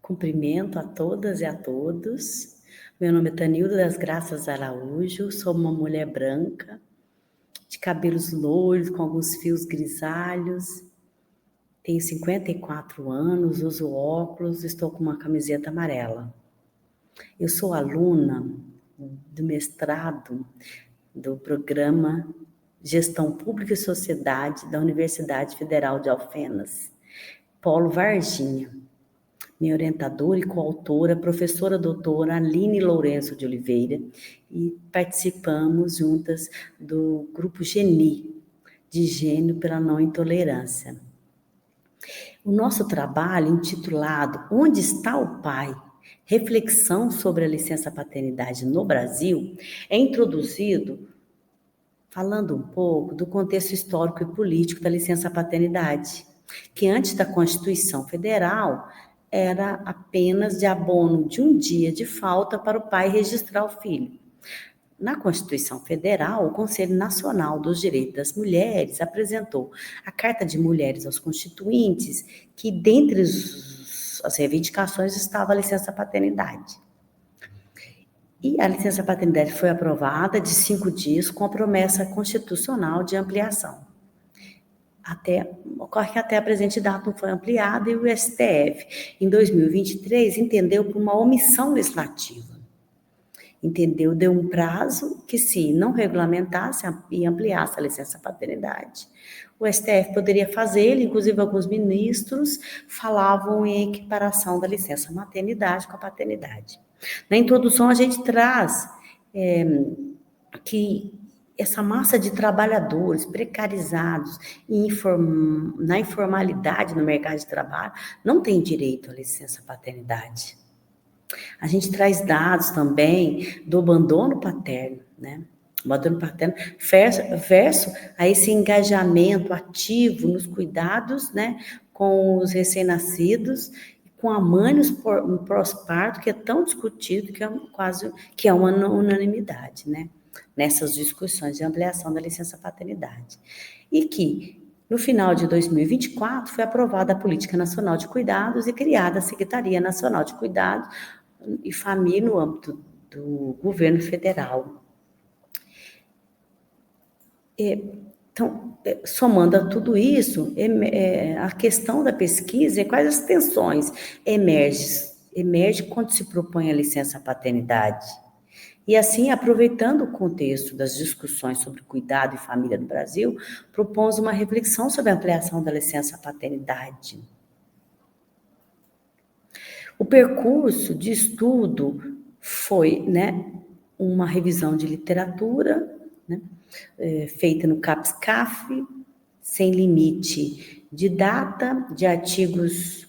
Cumprimento a todas e a todos. Meu nome é Tanilda das Graças Araújo, sou uma mulher branca, de cabelos loiros, com alguns fios grisalhos. Tenho 54 anos, uso óculos, estou com uma camiseta amarela. Eu sou aluna do mestrado do programa Gestão Pública e Sociedade da Universidade Federal de Alfenas, Polo Varginha. Minha orientadora e coautora, professora doutora Aline Lourenço de Oliveira, e participamos juntas do grupo GENI, de Gênio pela Não Intolerância. O nosso trabalho, intitulado Onde está o Pai? Reflexão sobre a licença paternidade no Brasil, é introduzido falando um pouco do contexto histórico e político da licença paternidade, que antes da Constituição Federal era apenas de abono de um dia de falta para o pai registrar o filho. Na Constituição Federal, o Conselho Nacional dos Direitos das Mulheres apresentou a Carta de Mulheres aos Constituintes, que dentre as reivindicações estava a licença paternidade. E a licença paternidade foi aprovada de 5 dias com a promessa constitucional de ampliação. Ocorre que até a presente data não foi ampliada e o STF, em 2023, entendeu por uma omissão legislativa. Entendeu, deu um prazo que, se não regulamentasse e ampliasse a licença paternidade, o STF poderia fazê-lo. Inclusive alguns ministros falavam em equiparação da licença maternidade com a paternidade. Na introdução a gente traz que essa massa de trabalhadores precarizados na informalidade no mercado de trabalho não tem direito à licença paternidade. A gente traz dados também do abandono paterno, né? O abandono paterno versus a esse engajamento ativo nos cuidados, né, com os recém-nascidos, com a mãe no pós-parto, que é tão discutido que é uma unanimidade, né, nessas discussões de ampliação da licença paternidade. E que, no final de 2024, foi aprovada a Política Nacional de Cuidados e criada a Secretaria Nacional de Cuidados e Família no âmbito do governo federal. Então, somando a tudo isso, a questão da pesquisa é quais as tensões emerge quando se propõe a licença paternidade. E assim, aproveitando o contexto das discussões sobre cuidado e família no Brasil, propomos uma reflexão sobre a ampliação da licença paternidade. O percurso de estudo foi, né, uma revisão de literatura, né, feita no CAPS-CAF, sem limite de data, de artigos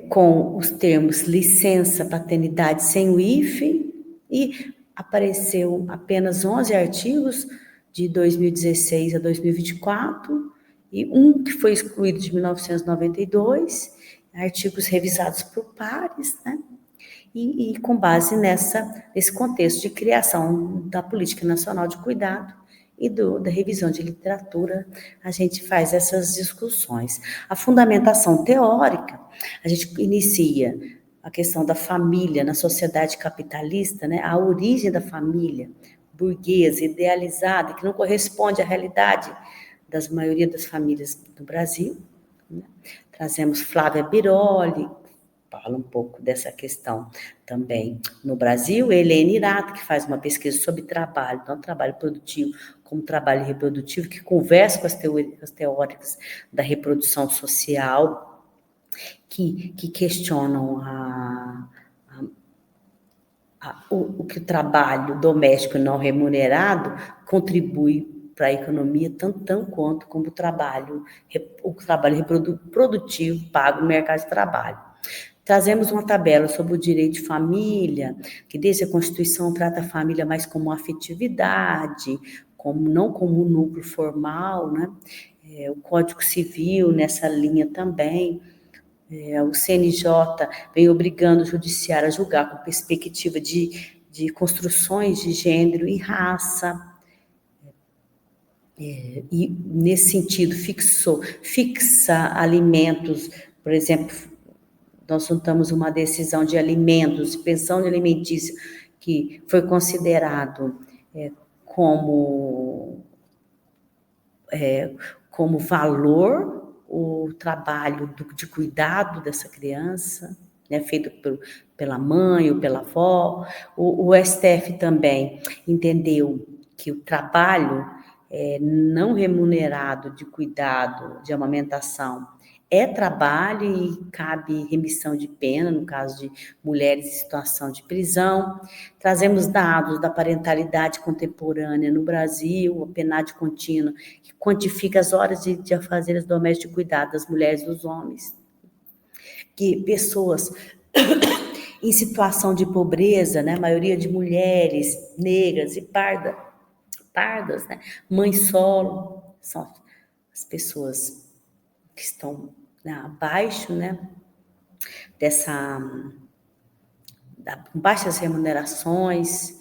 com os termos licença, paternidade sem o hífen, e apareceu apenas 11 artigos de 2016 a 2024, e um que foi excluído de 1992, artigos revisados por pares, né? E com base nesse contexto de criação da Política Nacional de Cuidado e da revisão de literatura, a gente faz essas discussões. A fundamentação teórica, a gente inicia a questão da família na sociedade capitalista, né? A origem da família burguesa, idealizada, que não corresponde à realidade da maioria das famílias do Brasil, né? Trazemos Flávia Biroli, fala um pouco dessa questão também no Brasil. Helene Irato, que faz uma pesquisa sobre trabalho, não trabalho produtivo, como trabalho reprodutivo, que conversa com as teóricas da reprodução social, que questionam o que o trabalho doméstico não remunerado contribui para a economia, tanto quanto como o trabalho produtivo pago no mercado de trabalho. Trazemos uma tabela sobre o direito de família, que desde a Constituição trata a família mais como afetividade, não como um núcleo formal, né? O Código Civil nessa linha também. O CNJ vem obrigando o judiciário a julgar com perspectiva de construções de gênero e raça. E nesse sentido, fixa alimentos, por exemplo, nós juntamos uma decisão de alimentos, pensão de alimentícia, que foi considerado como valor o trabalho de cuidado dessa criança, né, feito pela mãe ou pela avó. O STF também entendeu que o trabalho não remunerado de cuidado, de amamentação, é trabalho e cabe remissão de pena, no caso de mulheres em situação de prisão. Trazemos dados da parentalidade contemporânea no Brasil, a PNAD contínua, que quantifica as horas de afazeres domésticos de cuidado das mulheres e dos homens. Que pessoas em situação de pobreza, né, a maioria de mulheres negras e pardas, né, mãe solo, são as pessoas que estão abaixo, né, com baixas remunerações,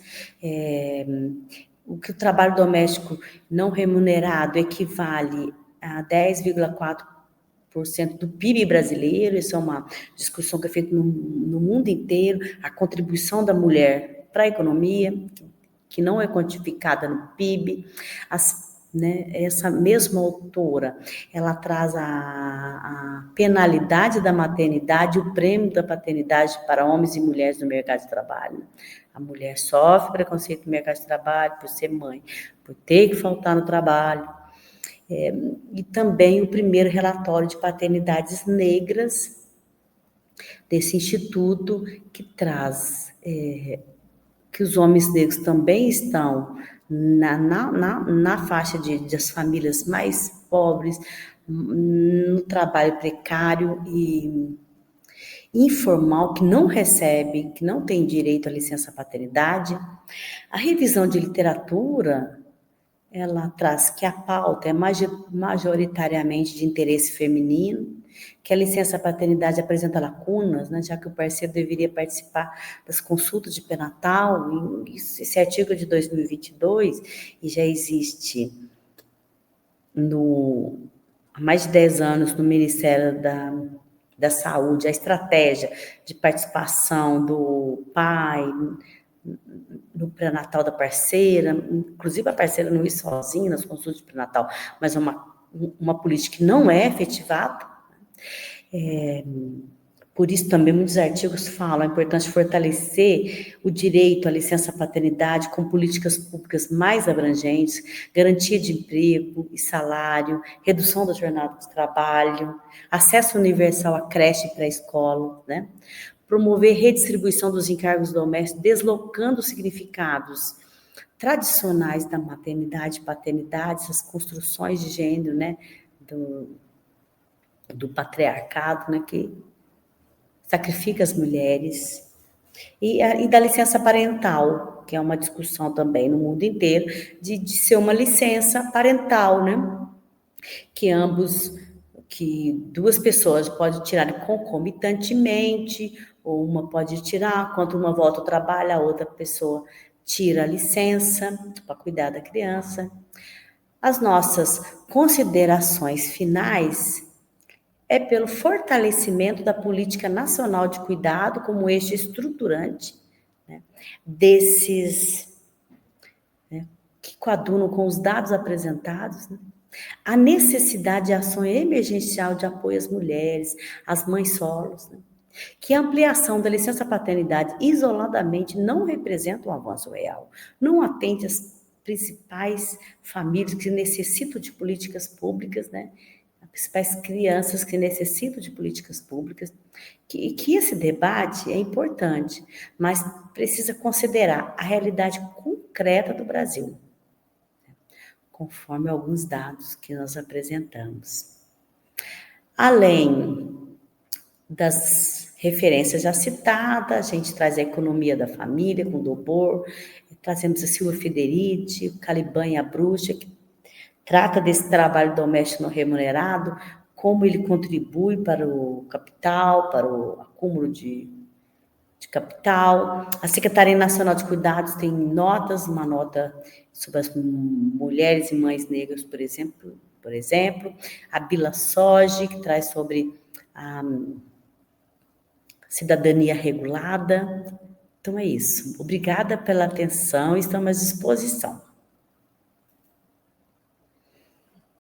o que o trabalho doméstico não remunerado equivale a 10,4% do PIB brasileiro. Isso é uma discussão que é feita no mundo inteiro, a contribuição da mulher para a economia, que não é quantificada no PIB. Essa mesma autora, ela traz a penalidade da maternidade, o prêmio da paternidade para homens e mulheres no mercado de trabalho. A mulher sofre preconceito no mercado de trabalho por ser mãe, por ter que faltar no trabalho. E também o primeiro relatório de paternidades negras desse instituto, que traz que os homens negros também estão na faixa das famílias mais pobres, no trabalho precário e informal, que não recebe, que não tem direito à licença paternidade. A revisão de literatura, ela traz que a pauta é majoritariamente de interesse feminino, que a licença paternidade apresenta lacunas, né, já que o parceiro deveria participar das consultas de pré-natal. Esse artigo é de 2022 e já existe há mais de 10 anos no Ministério da Saúde a estratégia de participação do pai no pré-natal da parceira. Inclusive a parceira não ir sozinha nas consultas de pré-natal, mas é uma política que não é efetivada. Por isso também muitos artigos falam a importância de fortalecer o direito à licença paternidade com políticas públicas mais abrangentes, garantia de emprego e salário, redução da jornada de trabalho, acesso universal à creche e pré-escola, né? Promover redistribuição dos encargos domésticos, deslocando significados tradicionais da maternidade e paternidade, essas construções de gênero, né, do patriarcado, né, que sacrifica as mulheres, e da licença parental, que é uma discussão também no mundo inteiro, de ser uma licença parental, né, que duas pessoas podem tirar concomitantemente, ou uma pode tirar, quando uma volta ao trabalho, a outra pessoa tira a licença para cuidar da criança. As nossas considerações finais é pelo fortalecimento da política nacional de cuidado como eixo estruturante, né, que coadunam com os dados apresentados, né, a necessidade de ação emergencial de apoio às mulheres, às mães solos, né, que a ampliação da licença paternidade isoladamente não representa um avanço real, não atende às principais famílias que necessitam de políticas públicas, né, principais crianças que necessitam de políticas públicas, que esse debate é importante, mas precisa considerar a realidade concreta do Brasil, conforme alguns dados que nós apresentamos. Além das referências já citadas, a gente traz a economia da família, com o Dobor, trazemos a Silvia Federici, o Caliban e a Bruxa, que trata desse trabalho doméstico não remunerado, como ele contribui para o capital, para o acúmulo de de capital. A Secretaria Nacional de Cuidados tem notas, uma nota sobre as mulheres e mães negras, por exemplo. A Bila Soji, que traz sobre a cidadania regulada. Então é isso. Obrigada pela atenção, estamos à disposição.